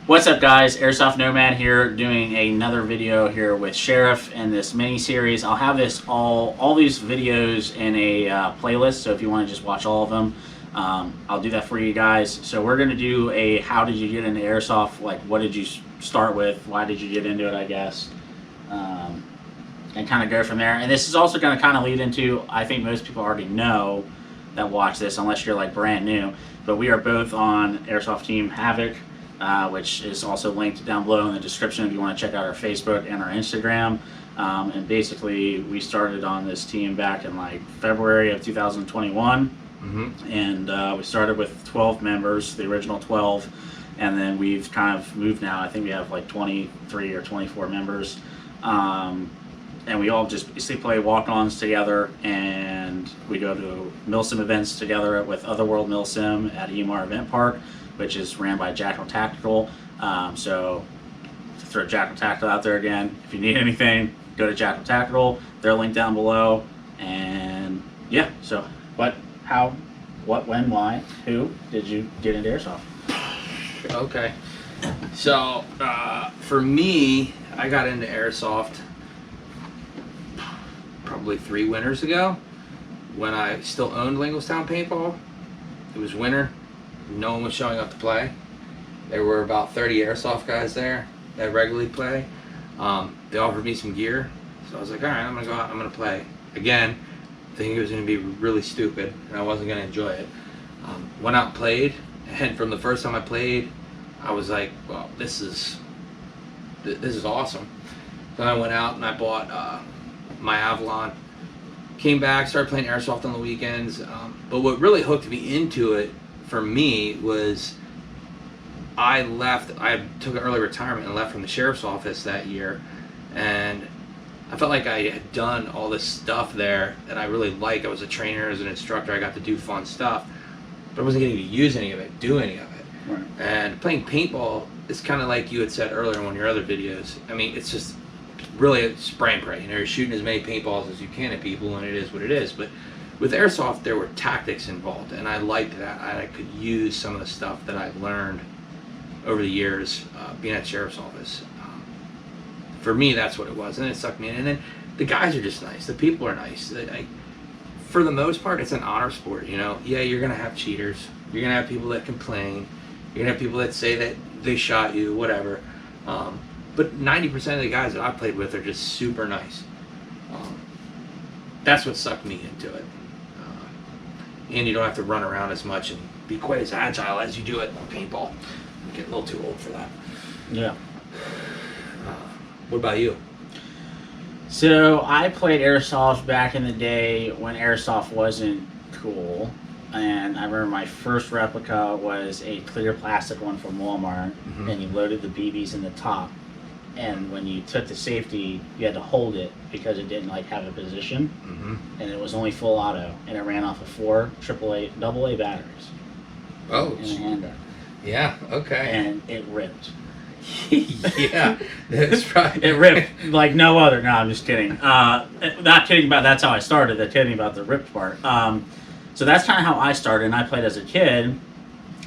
What's up, guys? Airsoft Nomad here, doing another video here with Sheriff in this mini series. I'll have this all these videos in a playlist, so if you want to just watch all of them, I'll do that for you guys. So we're gonna do a how did you get into Airsoft? Like, what did you start with? Why did you get into it? I guess, and kind of go from there. And this is also going to kind of lead into, I think most people already know that watch this, unless you're like brand new. But we are both on Airsoft Team Havoc. Which is also linked down below in the description if you want to check out our Facebook and our Instagram. And basically, we started on this team back in like February of 2021. And we started with 12 members, the original 12. And then we've kind of moved now. I think we have like 23 or 24 members. And we all just basically play walk-ons together, and we go to MilSim events together with Otherworld MilSim at EMR Event Park, which is ran by Jackal Tactical. So to throw Jackal Tactical out there again, if you need anything, go to Jackal Tactical. They're linked down below. And yeah, so what, how, what, when, why, who did you get into Airsoft? Okay, so for me, I got into Airsoft probably 3 winters ago when I still owned Lingostown Paintball. It was winter. No one was showing up to play. There were about 30 Airsoft guys there that regularly play. They offered me some gear, so I was like, all right, I'm gonna go out, I'm gonna play. Again, thinking it was gonna be really stupid and I wasn't gonna enjoy it. Went out and played, and from the first time I played, I was like, well, this is awesome. Then I went out and I bought my Avalon, came back, started playing Airsoft on the weekends. But what really hooked me into it for me was I took an early retirement and left from the sheriff's office that year, and I felt like I had done all this stuff there that I really liked. I was a trainer, as an instructor, I got to do fun stuff, but I wasn't getting to use any of it, do any of it. Right. And playing paintball is kind of like you had said earlier in one of your other videos. I mean, it's just really a spray and pray. You know, you're shooting as many paintballs as you can at people, and it is what it is. But with Airsoft, there were tactics involved, and I liked that. I could use some of the stuff that I learned over the years being at sheriff's office. For me, that's what it was, and it sucked me in. And then the guys are just nice. The people are nice. For the most part, it's an honor sport. You know, yeah, you're gonna have cheaters. You're gonna have people that complain. You're gonna have people that say that they shot you, whatever. But 90% of the guys that I played with are just super nice. That's what sucked me into it. And you don't have to run around as much and be quite as agile as you do at paintball. I'm getting a little too old for that. Yeah. What about you? So I played Airsoft back in the day when Airsoft wasn't cool. And I remember my first replica was a clear plastic one from Walmart, and you loaded the BBs in the top. And when you took the safety, you had to hold it because it didn't like have a position, and it was only full auto, and it ran off of 4 AA batteries. Oh, in a handgun. Yeah. Okay. And it ripped. Yeah, that's right. It ripped like no other. No, I'm just kidding. Not kidding about that's how I started. I'm kidding about the ripped part. So that's kind of how I started, and I played as a kid.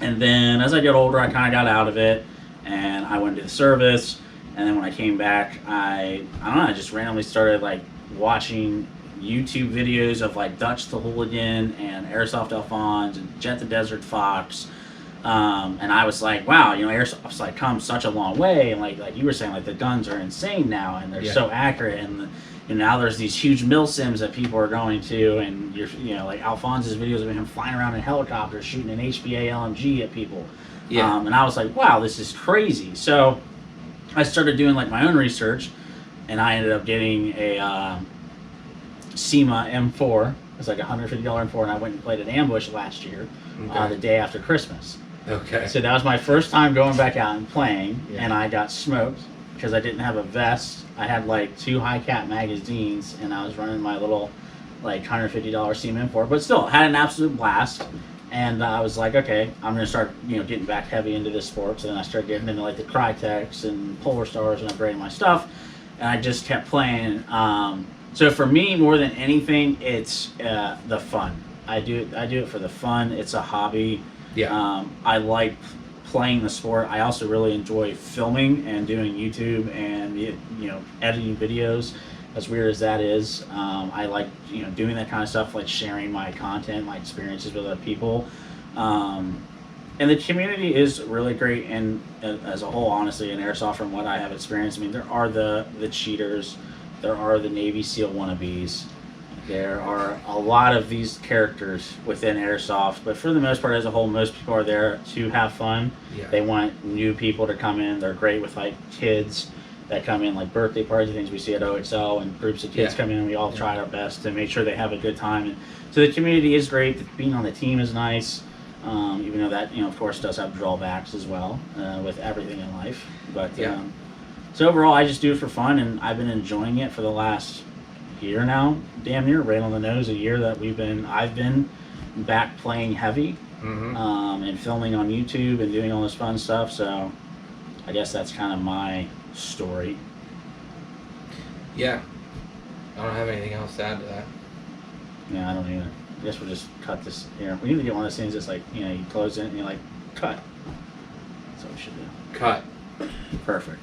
And then as I get older, I kind of got out of it, and I went to the service. And then when I came back, I don't know, I just randomly started like watching YouTube videos of like Dutch the Hooligan and Airsoft Alphonse and Jet the Desert Fox. And I was like, wow, you know, Airsoft's like come such a long way. And like you were saying, like the guns are insane now, and they're so accurate. And now there's these huge MilSims that people are going to, and you know, like Alphonse's videos of him flying around in helicopters shooting an HBA LMG at people. Yeah. And I was like, wow, this is crazy. So I started doing like my own research, and I ended up getting a SEMA M4. It was like a $150 M4, and I went and played an ambush last year, the day after Christmas. Okay. So that was my first time going back out and playing, and I got smoked because I didn't have a vest. I had like 2 high cap magazines, and I was running my little like $150 SEMA M4, but still had an absolute blast. And I was like, okay, I'm gonna start, you know, getting back heavy into this sport. So then I started getting into like the Crytex and Polar Stars and upgrading my stuff, and I just kept playing. So for me, more than anything, it's the fun. I do it for the fun. It's a hobby. Yeah. I like playing the sport, I also really enjoy filming and doing YouTube and editing videos. As weird as that is, I like doing that kind of stuff, like sharing my content, my experiences with other people. And the community is really great, and as a whole, honestly, in Airsoft, from what I have experienced, I mean, there are the cheaters, there are the Navy SEAL wannabes, there are a lot of these characters within Airsoft, but for the most part, as a whole, most people are there to have fun. Yeah. They want new people to come in. They're great with, like, kids that come in, like birthday parties, things we see at OXL, and groups of kids come in, and we all try our best to make sure they have a good time. And so the community is great. Being on the team is nice. Even though that, of course, does have drawbacks as well with everything in life. But so overall, I just do it for fun, and I've been enjoying it for the last year now, damn near, right on the nose. A year that I've been back playing heavy, and filming on YouTube and doing all this fun stuff. So I guess that's kind of my story. Yeah, I don't have anything else to add to that. Yeah, I don't either. I guess we'll just cut this here. We need to get one of those things that's like, you close it and you're like, cut. That's what we should do. Cut. Perfect.